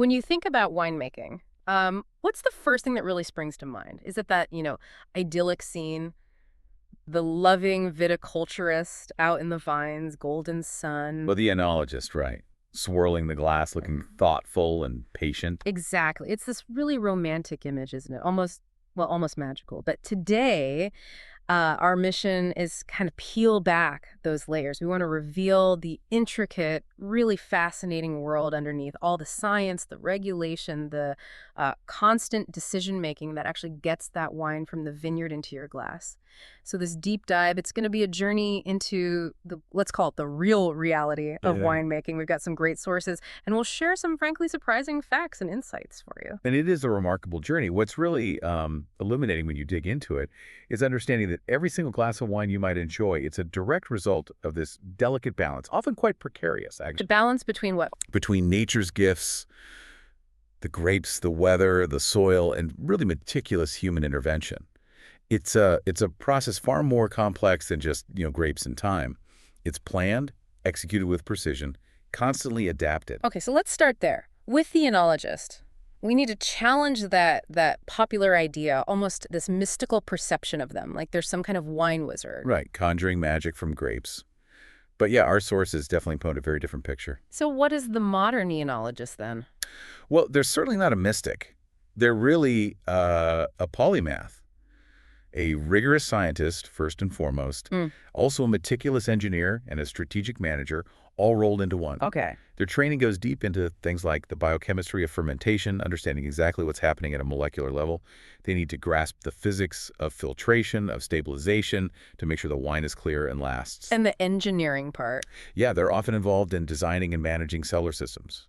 When you think about winemaking, what's the first thing that really springs to mind? Is it that, idyllic scene, the loving viticulturist out in the vines, golden sun? Well, the enologist, right? Swirling the glass, looking thoughtful and patient. Exactly. It's this really romantic image, isn't it? Almost magical. But today, our mission is kind of peel back those layers. We want to reveal the intricate, really fascinating world underneath all the science, the regulation, the constant decision making that actually gets that wine from the vineyard into your glass. So this deep dive, it's going to be a journey into let's call it the real reality of Yeah. winemaking. We've got some great sources, and we'll share some frankly surprising facts and insights for you. And it is a remarkable journey. What's really illuminating when you dig into it is understanding that every single glass of wine you might enjoy, it's a direct result of this delicate balance, often quite precarious, The actually, balance between what? between nature's gifts, the grapes, the weather, the soil, and really meticulous human intervention. It's a process far more complex than just, grapes and time. It's planned, executed with precision, constantly adapted. Okay, so let's start there. With the enologist, we need to challenge that popular idea, almost this mystical perception of them, like there's some kind of wine wizard. Right, conjuring magic from grapes. But yeah, our sources definitely paint a very different picture. So what is the modern enologist then? Well, they're certainly not a mystic. They're really a polymath, a rigorous scientist, first and foremost, Mm, also a meticulous engineer and a strategic manager, all rolled into one. okay. Their training goes deep into things like the biochemistry of fermentation, understanding exactly what's happening at a molecular level. They need to grasp the physics of filtration, of stabilization, to make sure the wine is clear and lasts. And the engineering part. Yeah, they're often involved in designing and managing cellar systems.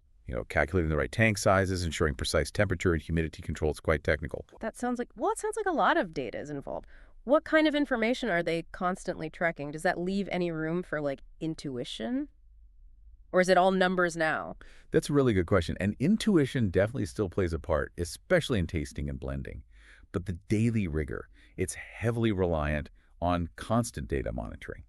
Calculating the right tank sizes, ensuring precise temperature and humidity control. It's quite technical. It sounds like a lot of data is involved. What kind of information are they constantly tracking? Does that leave any room for like intuition? Or is it all numbers now? That's a really good question. And intuition definitely still plays a part, especially in tasting and blending. But the daily rigor, it's heavily reliant on constant data monitoring.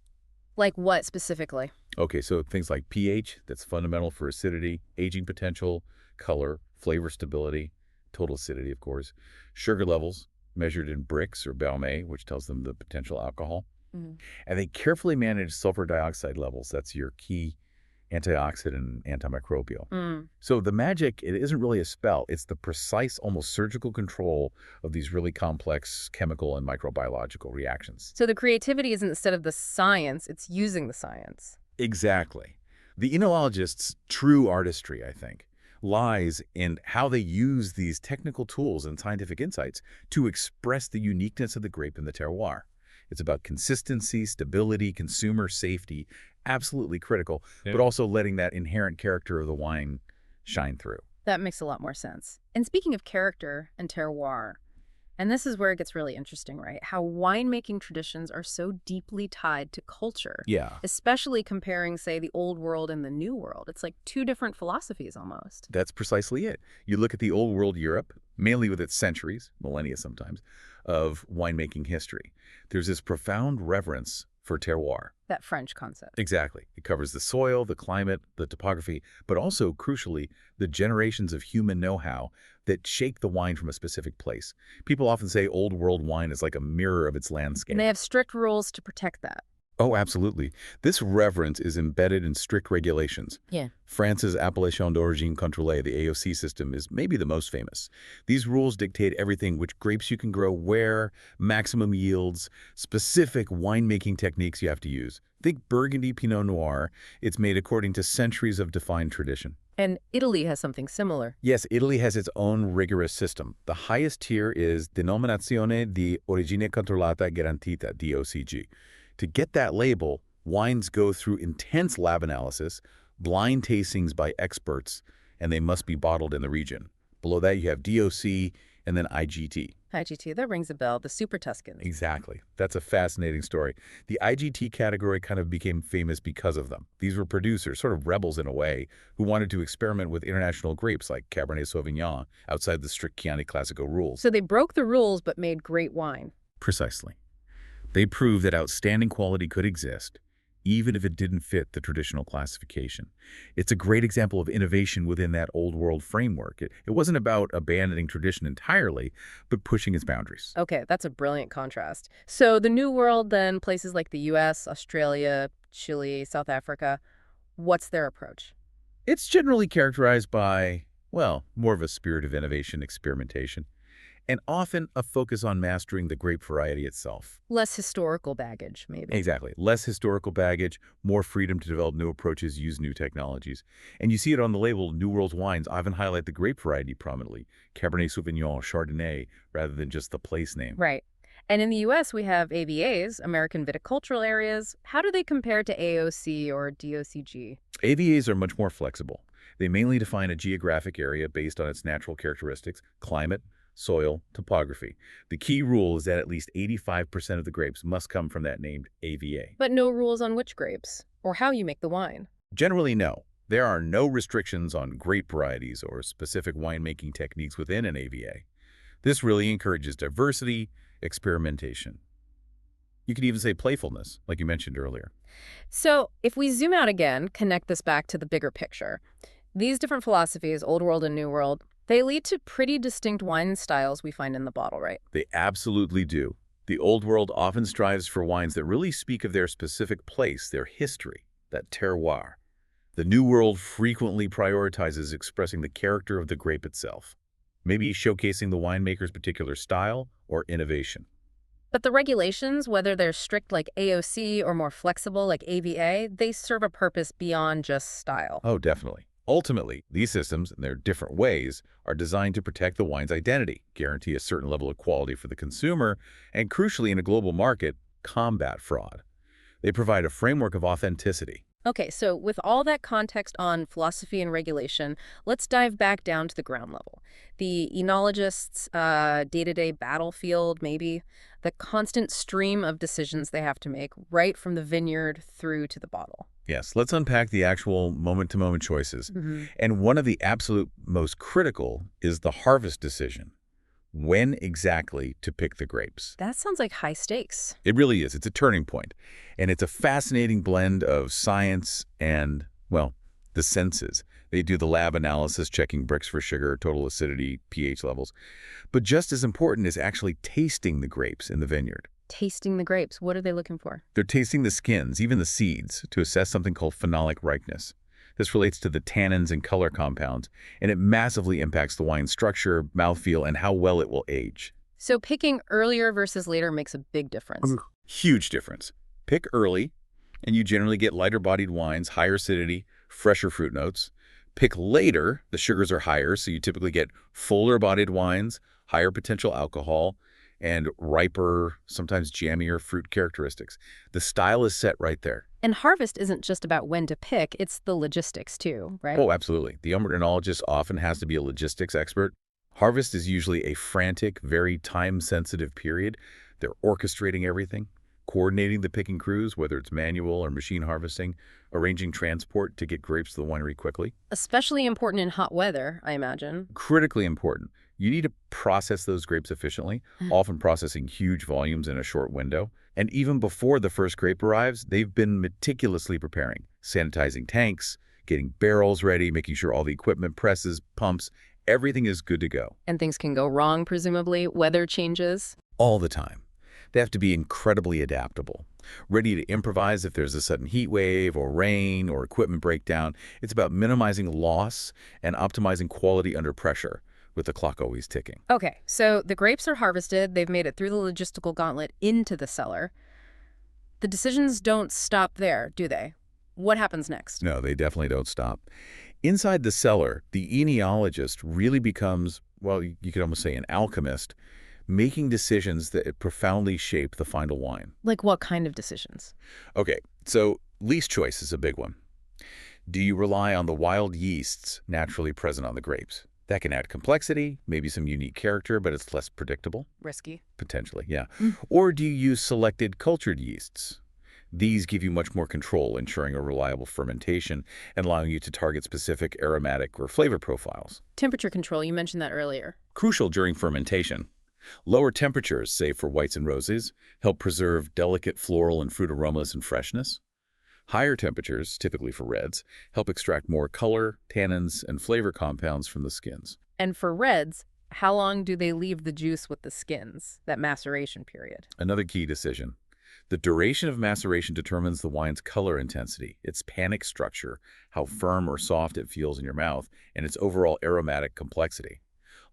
Like what specifically? Okay, so things like pH, that's fundamental for acidity, aging potential, color, flavor stability, total acidity, of course, sugar levels, measured in Brix or Baume, which tells them the potential alcohol. Mm. And they carefully manage sulfur dioxide levels. That's your key antioxidant and antimicrobial. Mm. So the magic, it isn't really a spell. It's the precise, almost surgical control of these really complex chemical and microbiological reactions. So the creativity isn't instead of the science, it's using the science. Exactly. The enologist's true artistry, I think, lies in how they use these technical tools and scientific insights to express the uniqueness of the grape and the terroir. It's about consistency, stability, consumer safety, absolutely critical, Yeah. but also letting that inherent character of the wine shine through. That makes a lot more sense. And speaking of character and terroir, and this is where it gets really interesting, right? How winemaking traditions are so deeply tied to culture, Yeah, especially comparing, say, the old world and the new world. It's like two different philosophies almost. that's precisely it. You look at the old world Europe, mainly with its centuries, millennia sometimes, of winemaking history. There's this profound reverence for terroir. That French concept. Exactly. It covers the soil, the climate, the topography, but also, crucially, the generations of human know-how that shape the wine from a specific place. People often say old world wine is like a mirror of its landscape. And they have strict rules to protect that. Oh, absolutely. This reverence is embedded in strict regulations. Yeah. France's Appellation d'origine contrôlée, the AOC system, is maybe the most famous. These rules dictate everything: which grapes you can grow where, maximum yields, specific winemaking techniques you have to use. Think Burgundy Pinot Noir. It's made according to centuries of defined tradition. And Italy has something similar. Yes, Italy has its own rigorous system. The highest tier is Denominazione di Origine Controllata Garantita, DOCG. To get that label, wines go through intense lab analysis, blind tastings by experts, and they must be bottled in the region. Below that, you have DOC and then IGT. IGT, that rings a bell. The Super Tuscans. Exactly. That's a fascinating story. The IGT category kind of became famous because of them. These were producers, sort of rebels in a way, who wanted to experiment with international grapes like Cabernet Sauvignon outside the strict Chianti Classico rules. So they broke the rules but made great wine. Precisely. They proved that outstanding quality could exist, even if it didn't fit the traditional classification. It's a great example of innovation within that old world framework. It wasn't about abandoning tradition entirely, but pushing its boundaries. Okay, that's a brilliant contrast. So the New World, then, places like the US, Australia, Chile, South Africa, what's their approach? It's generally characterized by, well, more of a spirit of innovation, experimentation, and often a focus on mastering the grape variety itself. Less historical baggage, maybe. Exactly. Less historical baggage, more freedom to develop new approaches, use new technologies. And you see it on the label, New World wines often highlight the grape variety prominently, Cabernet Sauvignon, Chardonnay, rather than just the place name. Right. And in the US, we have AVAs, American Viticultural Areas. How do they compare to AOC or DOCG? AVAs are much more flexible. They mainly define a geographic area based on its natural characteristics, climate, soil, topography. The key rule is that at least 85% of the grapes must come from that named AVA. But no rules on which grapes or how you make the wine. Generally, no. There are no restrictions on grape varieties or specific winemaking techniques within an AVA. This really encourages diversity, experimentation. You could even say playfulness, like you mentioned earlier. So if we zoom out again, connect this back to the bigger picture. These different philosophies, Old World and New World, they lead to pretty distinct wine styles we find in the bottle, right? They absolutely do. The Old World often strives for wines that really speak of their specific place, their history, that terroir. The New World frequently prioritizes expressing the character of the grape itself, maybe showcasing the winemaker's particular style or innovation. But the regulations, whether they're strict like AOC or more flexible like AVA, they serve a purpose beyond just style. Oh, definitely. Ultimately, these systems, in their different ways, are designed to protect the wine's identity, guarantee a certain level of quality for the consumer, and crucially in a global market, combat fraud. They provide a framework of authenticity. Okay, so with all that context on philosophy and regulation, let's dive back down to the ground level. The enologist's day-to-day battlefield, maybe, the constant stream of decisions they have to make right from the vineyard through to the bottle. Yes, let's unpack the actual moment-to-moment choices. And one of the absolute most critical is the harvest decision. When exactly to pick the grapes. That sounds like high stakes. It really is. It's a turning point. And it's a fascinating blend of science and, well, the senses. They do the lab analysis, checking Brix for sugar, total acidity, pH levels. But just as important is actually tasting the grapes in the vineyard. Tasting the grapes, what are they looking for? They're tasting the skins, even the seeds, to assess something called phenolic ripeness. This relates to the tannins and color compounds, and it massively impacts the wine's structure, mouthfeel, and how well it will age. So picking earlier versus later makes a big difference. Huge difference. Pick early, and you generally get lighter-bodied wines, higher acidity, fresher fruit notes. Pick later, the sugars are higher, so you typically get fuller-bodied wines, higher potential alcohol, and riper, sometimes jammier fruit characteristics. The style is set right there. And harvest isn't just about when to pick, it's the logistics too, right? Oh, absolutely. The enologist often has to be a logistics expert. Harvest is usually a frantic, very time-sensitive period. They're orchestrating everything, coordinating the picking crews, whether it's manual or machine harvesting, arranging transport to get grapes to the winery quickly. Especially important in hot weather, I imagine. Critically important. You need to process those grapes efficiently, often processing huge volumes in a short window. And even before the first grape arrives, they've been meticulously preparing, sanitizing tanks, getting barrels ready, making sure all the equipment, presses, pumps, everything is good to go. And things can go wrong, presumably. Weather changes. All the time. They have to be incredibly adaptable, ready to improvise if there's a sudden heat wave or rain or equipment breakdown. It's about minimizing loss and optimizing quality under pressure, with the clock always ticking. Okay, so the grapes are harvested. They've made it through the logistical gauntlet into the cellar. The decisions don't stop there, do they? What happens next? No, they definitely don't stop. Inside the cellar, the enologist really becomes, well, you could almost say an alchemist, making decisions that profoundly shape the final wine. Like what kind of decisions? Okay, so least choice is a big one. Do you rely on the wild yeasts naturally present on the grapes? That can add complexity, maybe some unique character, but it's less predictable. Risky. Potentially, yeah. Or do you use selected cultured yeasts? These give you much more control, ensuring a reliable fermentation and allowing you to target specific aromatic or flavor profiles. Temperature control, you mentioned that earlier. Crucial during fermentation. Lower temperatures, say for whites and roses, help preserve delicate floral and fruit aromas and freshness. Higher temperatures, typically for reds, help extract more color, tannins, and flavor compounds from the skins. And for reds, how long do they leave the juice with the skins, that maceration period? Another key decision. The duration of maceration determines the wine's color intensity, its panic structure, how firm or soft it feels in your mouth, and its overall aromatic complexity.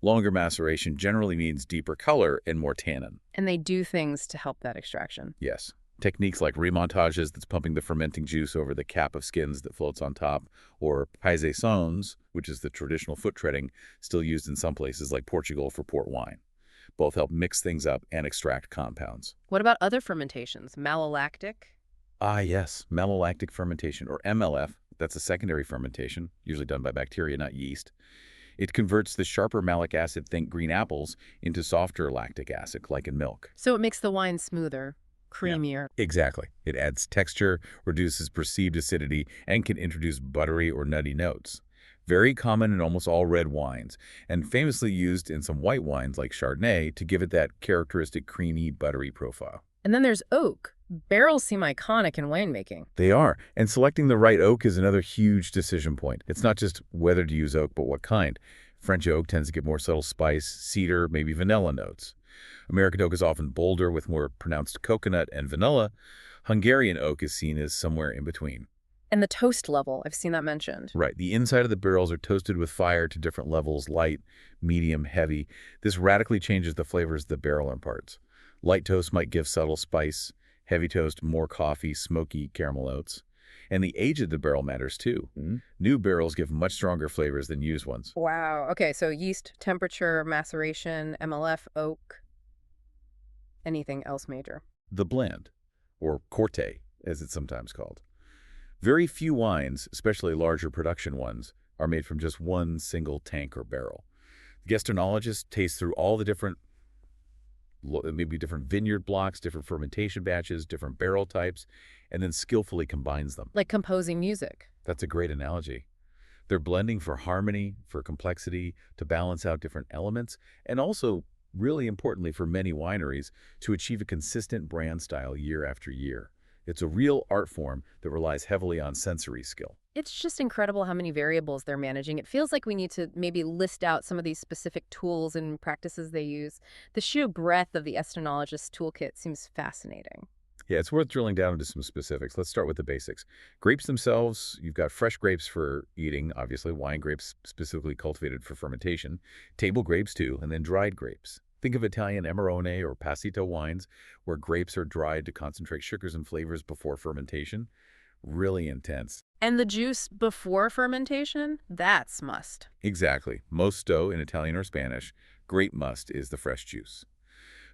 Longer maceration generally means deeper color and more tannin. And they do things to help that extraction. Yes. Techniques like remontages, that's pumping the fermenting juice over the cap of skins that floats on top, or paisaisons, which is the traditional foot treading still used in some places like Portugal for port wine. Both help mix things up and extract compounds. What about other fermentations? Malolactic? Ah, yes, malolactic fermentation, or MLF. That's a secondary fermentation, usually done by bacteria, not yeast. It converts the sharper malic acid, think green apples, into softer lactic acid, like in milk. So it makes the wine smoother, Yeah. creamier. Exactly. It adds texture, reduces perceived acidity, and can introduce buttery or nutty notes. Very common in almost all red wines, and famously used in some white wines like Chardonnay to give it that characteristic creamy, buttery profile. And then there's oak. Barrels seem iconic in winemaking. They are, and selecting the right oak is another huge decision point. It's not just whether to use oak, but what kind. French oak tends to get more subtle spice, cedar, maybe vanilla notes. American oak is often bolder with more pronounced coconut and vanilla. Hungarian oak is seen as somewhere in between. And the toast level, I've seen that mentioned. Right, the inside of the barrels are toasted with fire to different levels, light, medium, heavy. This radically changes the flavors the barrel imparts. Light toast might give subtle spice, heavy toast more coffee, smoky caramel notes. And the age of the barrel matters too. New barrels give much stronger flavors than used ones. Wow. Okay, so yeast, temperature, maceration, MLF, oak. Anything else major? The blend, or corte, as it's sometimes called. Very few wines, especially larger production ones, are made from just one single tank or barrel. The enologist tastes through all the different, maybe different vineyard blocks, different fermentation batches, different barrel types, and then skillfully combines them. Like composing music. That's a great analogy. They're blending for harmony, for complexity, to balance out different elements, and also, really importantly for many wineries, to achieve a consistent brand style year after year. It's a real art form that relies heavily on sensory skill. It's just incredible how many variables they're managing. It feels like we need to maybe list out some of these specific tools and practices they use. The sheer breadth of the enologist's toolkit seems fascinating. Yeah, it's worth drilling down into some specifics. Let's start with the basics. Grapes themselves, you've got fresh grapes for eating, obviously, wine grapes specifically cultivated for fermentation, table grapes too, and then dried grapes. Think of Italian Amarone or Passito wines, where grapes are dried to concentrate sugars and flavors before fermentation. Really intense. And the juice before fermentation? That's must. Exactly. Mosto in Italian or Spanish, grape must is the fresh juice.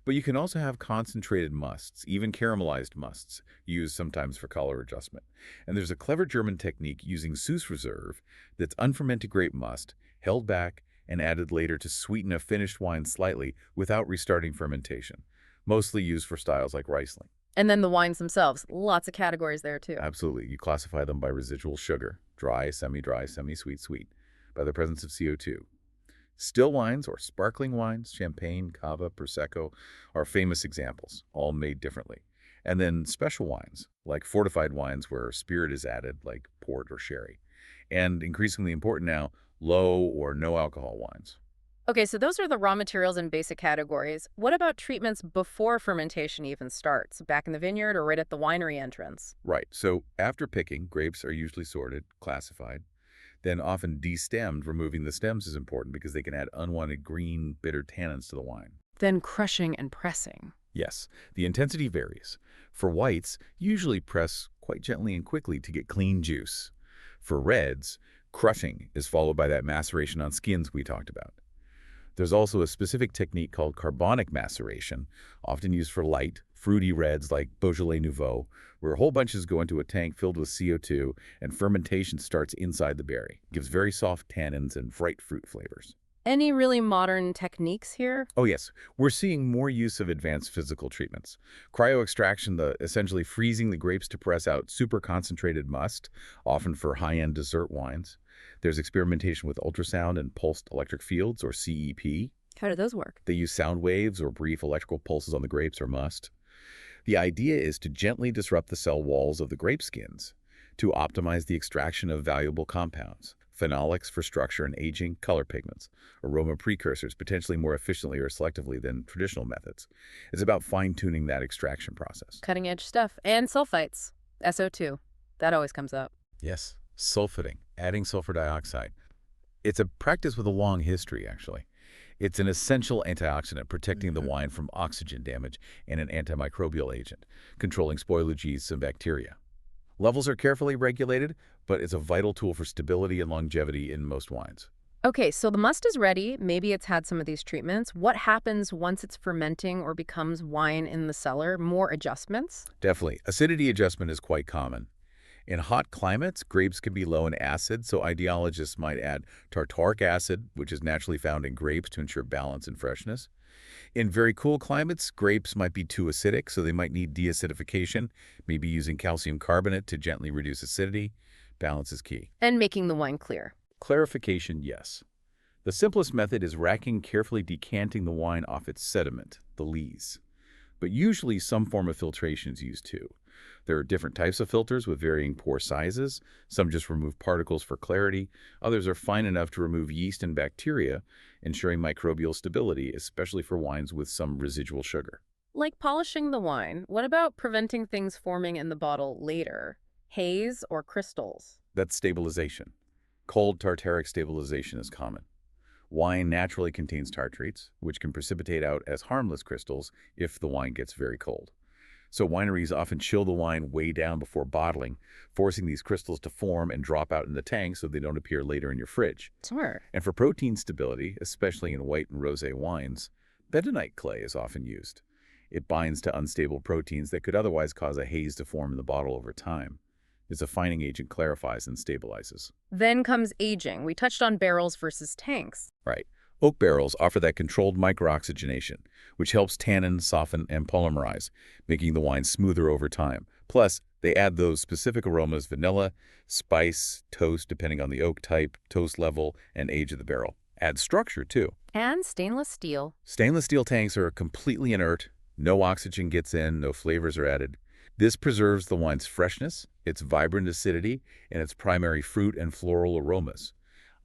But you can also have concentrated musts, even caramelized musts, used sometimes for color adjustment. And there's a clever German technique using Süßreserve that's unfermented grape must, held back, and added later to sweeten a finished wine slightly without restarting fermentation, mostly used for styles like Riesling. And then the wines themselves. Lots of categories there, too. Absolutely. You classify them by residual sugar, dry, semi-dry, semi-sweet, sweet, by the presence of CO2. Still wines or sparkling wines, champagne, cava, prosecco, are famous examples, all made differently. And then special wines, like fortified wines where spirit is added, like port or sherry. And increasingly important now, low or no alcohol wines. Okay, so those are the raw materials and basic categories. What about treatments before fermentation even starts? Back in the vineyard or right at the winery entrance? Right. So after picking, grapes are usually sorted, classified, then often destemmed. Removing the stems is important because they can add unwanted green, bitter tannins to the wine. Then crushing and pressing. Yes, the intensity varies. For whites, usually press quite gently and quickly to get clean juice. For reds, crushing is followed by that maceration on skins we talked about. There's also a specific technique called carbonic maceration, often used for light, fruity reds like Beaujolais Nouveau, where whole bunches go into a tank filled with CO2 and fermentation starts inside the berry. It gives very soft tannins and bright fruit flavors. Any really modern techniques here? Oh yes, we're seeing more use of advanced physical treatments. Cryoextraction, essentially freezing the grapes to press out super concentrated must, often for high-end dessert wines. There's experimentation with ultrasound and pulsed electric fields, or CEP. How do those work? They use sound waves or brief electrical pulses on the grapes or must. The idea is to gently disrupt the cell walls of the grape skins. to optimize the extraction of valuable compounds, phenolics for structure and aging, color pigments, aroma precursors potentially more efficiently or selectively than traditional methods. It's about fine-tuning that extraction process. Cutting edge stuff. And sulfites, SO2. That always comes up. Yes, sulfiting, adding sulfur dioxide. It's a practice with a long history, actually. It's an essential antioxidant protecting the wine from oxygen damage and an antimicrobial agent, controlling spoilage yeasts and bacteria. Levels are carefully regulated, but it's a vital tool for stability and longevity in most wines. Okay, so the must is ready. Maybe it's had some of these treatments. What happens once it's fermenting or becomes wine in the cellar? More adjustments? Definitely. Acidity adjustment is quite common. In hot climates, grapes can be low in acid, so ideologists might add tartaric acid, which is naturally found in grapes to ensure balance and freshness. In very cool climates, grapes might be too acidic, so they might need deacidification, maybe using calcium carbonate to gently reduce acidity. Balance is key. And making the wine clear. Clarification, yes. The simplest method is racking, carefully decanting the wine off its sediment, the lees. But usually some form of filtration is used too. There are different types of filters with varying pore sizes. Some just remove particles for clarity. Others are fine enough to remove yeast and bacteria, ensuring microbial stability, especially for wines with some residual sugar. Like polishing the wine, what about preventing things forming in the bottle later? Haze or crystals? That's stabilization. Cold tartaric stabilization is common. Wine naturally contains tartrates, which can precipitate out as harmless crystals if the wine gets very cold. So wineries often chill the wine way down before bottling, forcing these crystals to form and drop out in the tank so they don't appear later in your fridge. Sure. And for protein stability, especially in white and rosé wines, bentonite clay is often used. It binds to unstable proteins that could otherwise cause a haze to form in the bottle over time. Its a fining agent clarifies and stabilizes. Then comes aging. We touched on barrels versus tanks. Right. Oak barrels offer that controlled microoxygenation, which helps tannin soften and polymerize, making the wine smoother over time. Plus, they add those specific aromas: vanilla, spice, toast, depending on the oak type, toast level, and age of the barrel. Add structure, too. And stainless steel. Stainless steel tanks are completely inert. No oxygen gets in, no flavors are added. This preserves the wine's freshness, its vibrant acidity, and its primary fruit and floral aromas.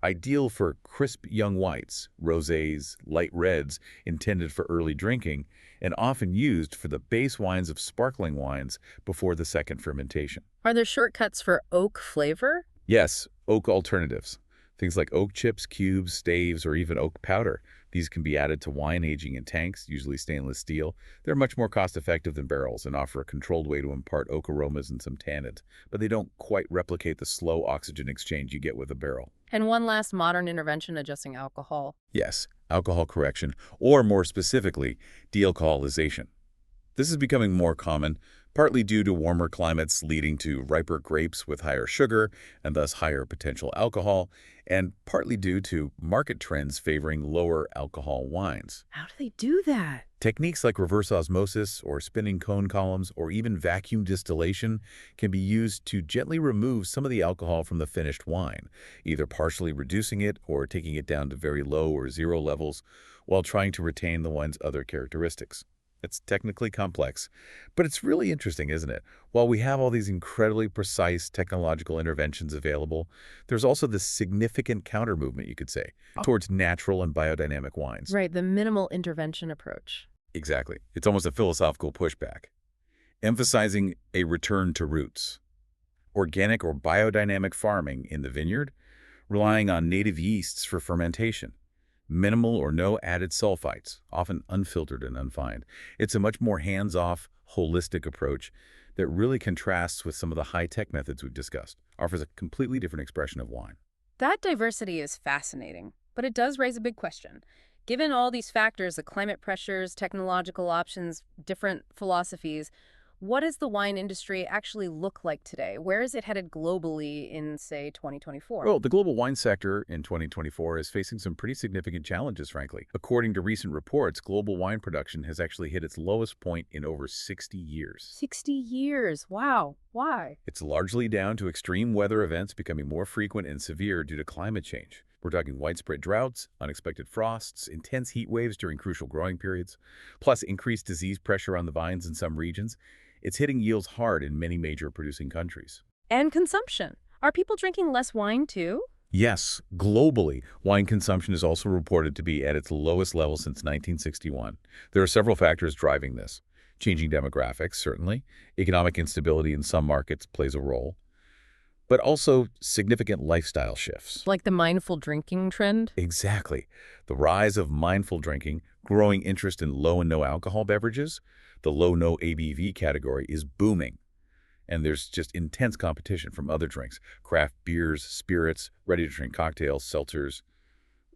Ideal for crisp young whites, rosés, light reds intended for early drinking, and often used for the base wines of sparkling wines before the second fermentation. Are there shortcuts for oak flavor? Yes, oak alternatives. Things like oak chips, cubes, staves, or even oak powder. These can be added to wine aging in tanks, usually stainless steel. They're much more cost-effective than barrels and offer a controlled way to impart oak aromas and some tannins, but they don't quite replicate the slow oxygen exchange you get with a barrel. And one last modern intervention, adjusting alcohol. Yes, alcohol correction, or more specifically, dealcoholization. This is becoming more common, partly due to warmer climates leading to riper grapes with higher sugar and thus higher potential alcohol, and partly due to market trends favoring lower alcohol wines. How do they do that? Techniques like reverse osmosis or spinning cone columns or even vacuum distillation can be used to gently remove some of the alcohol from the finished wine, either partially reducing it or taking it down to very low or zero levels while trying to retain the wine's other characteristics. It's technically complex, but it's really interesting, isn't it? While we have all these incredibly precise technological interventions available, there's also this significant counter-movement, you could say, towards natural and biodynamic wines. Right, the minimal intervention approach. Exactly. It's almost a philosophical pushback, emphasizing a return to roots. Organic or biodynamic farming in the vineyard, relying on native yeasts for fermentation. Minimal or no added sulfites, often unfiltered and unfined. It's a much more hands-off, holistic approach that really contrasts with some of the high-tech methods we've discussed, offers a completely different expression of wine. That diversity is fascinating, but it does raise a big question. Given all these factors, the climate pressures, technological options, different philosophies, what does the wine industry actually look like today? Where is it headed globally in, say, 2024? Well, the global wine sector in 2024 is facing some pretty significant challenges, frankly. According to recent reports, global wine production has actually hit its lowest point in over 60 years. 60 years. Wow. Why? It's largely down to extreme weather events becoming more frequent and severe due to climate change. We're talking widespread droughts, unexpected frosts, intense heat waves during crucial growing periods, plus increased disease pressure on the vines in some regions. It's hitting yields hard in many major producing countries. And consumption. Are people drinking less wine too? Yes, globally, wine consumption is also reported to be at its lowest level since 1961. There are several factors driving this. Changing demographics, certainly. Economic instability in some markets plays a role. But also significant lifestyle shifts. Like the mindful drinking trend? Exactly. The rise of mindful drinking, growing interest in low and no alcohol beverages, the low-no ABV category is booming. And there's just intense competition from other drinks, craft beers, spirits, ready-to-drink cocktails, seltzers.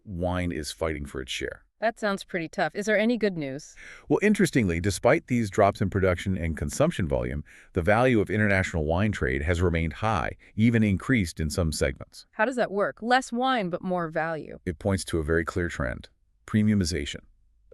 Wine is fighting for its share. That sounds pretty tough. Is there any good news? Well, interestingly, despite these drops in production and consumption volume, the value of international wine trade has remained high, even increased in some segments. How does that work? Less wine, but more value. It points to a very clear trend: premiumization.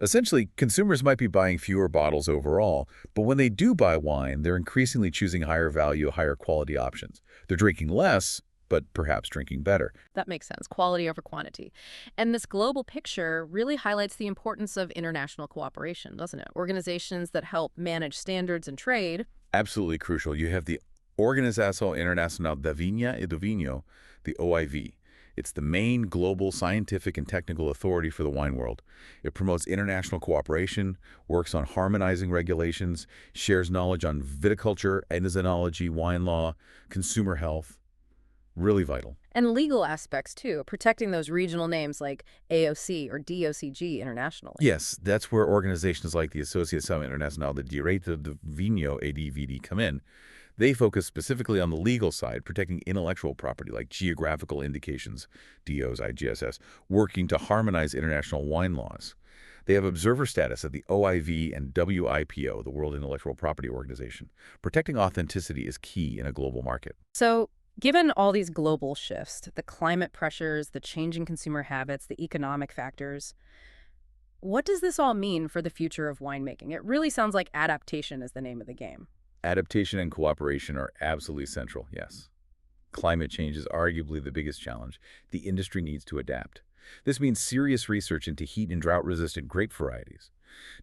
Essentially, consumers might be buying fewer bottles overall, but when they do buy wine, they're increasingly choosing higher value, higher quality options. They're drinking less, but perhaps drinking better. That makes sense. Quality over quantity. And this global picture really highlights the importance of international cooperation, doesn't it? Organizations that help manage standards and trade. Absolutely crucial. You have the Organização Internacional da Vinha e do Vinho, the OIV. It's the main global scientific and technical authority for the wine world. It promotes international cooperation, works on harmonizing regulations, shares knowledge on viticulture, enology, wine law, consumer health. Really vital. And legal aspects, too, protecting those regional names like AOC or DOCG internationally. Yes, that's where organizations like the Associação Internacional de Direito do Vinho, ADVD, come in. They focus specifically on the legal side, protecting intellectual property like geographical indications, DOs, IGSS, working to harmonize international wine laws. They have observer status at the OIV and WIPO, the World Intellectual Property Organization. Protecting authenticity is key in a global market. So, given all these global shifts, the climate pressures, the changing consumer habits, the economic factors, what does this all mean for the future of winemaking? It really sounds like adaptation is the name of the game. Adaptation and cooperation are absolutely central, yes. Climate change is arguably the biggest challenge. The industry needs to adapt. This means serious research into heat and drought-resistant grape varieties,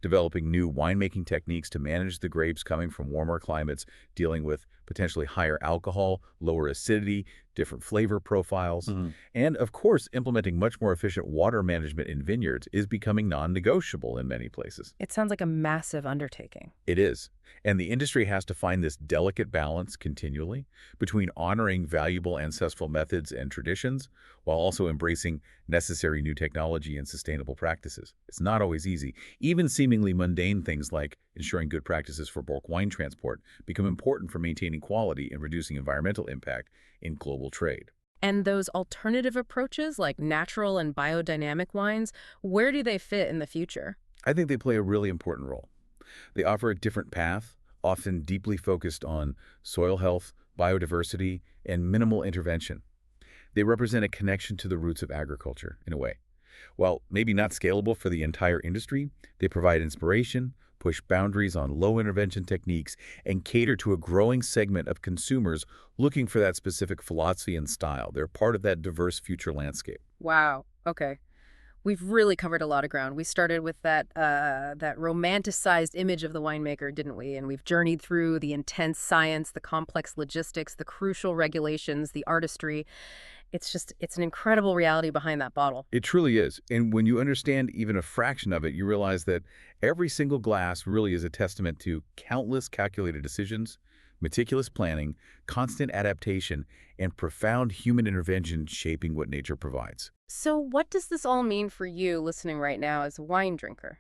developing new winemaking techniques to manage the grapes coming from warmer climates, dealing with potentially higher alcohol, lower acidity, different flavor profiles, and, of course, implementing much more efficient water management in vineyards is becoming non-negotiable in many places. It sounds like a massive undertaking. It is. And the industry has to find this delicate balance continually between honoring valuable ancestral methods and traditions while also embracing necessary new technology and sustainable practices. It's not always easy. Even seemingly mundane things like ensuring good practices for bulk wine transport become important for maintaining quality and reducing environmental impact in global trade. And those alternative approaches, like natural and biodynamic wines, where do they fit in the future? I think they play a really important role. They offer a different path, often deeply focused on soil health, biodiversity, and minimal intervention. They represent a connection to the roots of agriculture, in a way. While maybe not scalable for the entire industry, they provide inspiration, push boundaries on low-intervention techniques, and cater to a growing segment of consumers looking for that specific philosophy and style. They're part of that diverse future landscape. Wow. Okay. We've really covered a lot of ground. We started with that romanticized image of the winemaker, didn't we? And we've journeyed through the intense science, the complex logistics, the crucial regulations, the artistry. It's an incredible reality behind that bottle. It truly is. And when you understand even a fraction of it, you realize that every single glass really is a testament to countless calculated decisions, meticulous planning, constant adaptation, and profound human intervention shaping what nature provides. So what does this all mean for you listening right now as a wine drinker?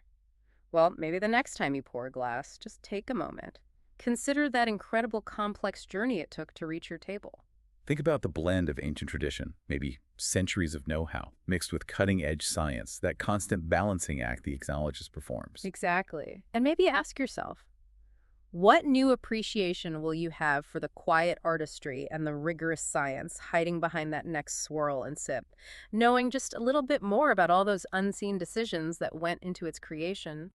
Well, maybe the next time you pour a glass, just take a moment. Consider that incredible complex journey it took to reach your table. Think about the blend of ancient tradition, maybe centuries of know-how, mixed with cutting-edge science, that constant balancing act the enologist performs. Exactly. And maybe ask yourself, what new appreciation will you have for the quiet artistry and the rigorous science hiding behind that next swirl and sip, knowing just a little bit more about all those unseen decisions that went into its creation?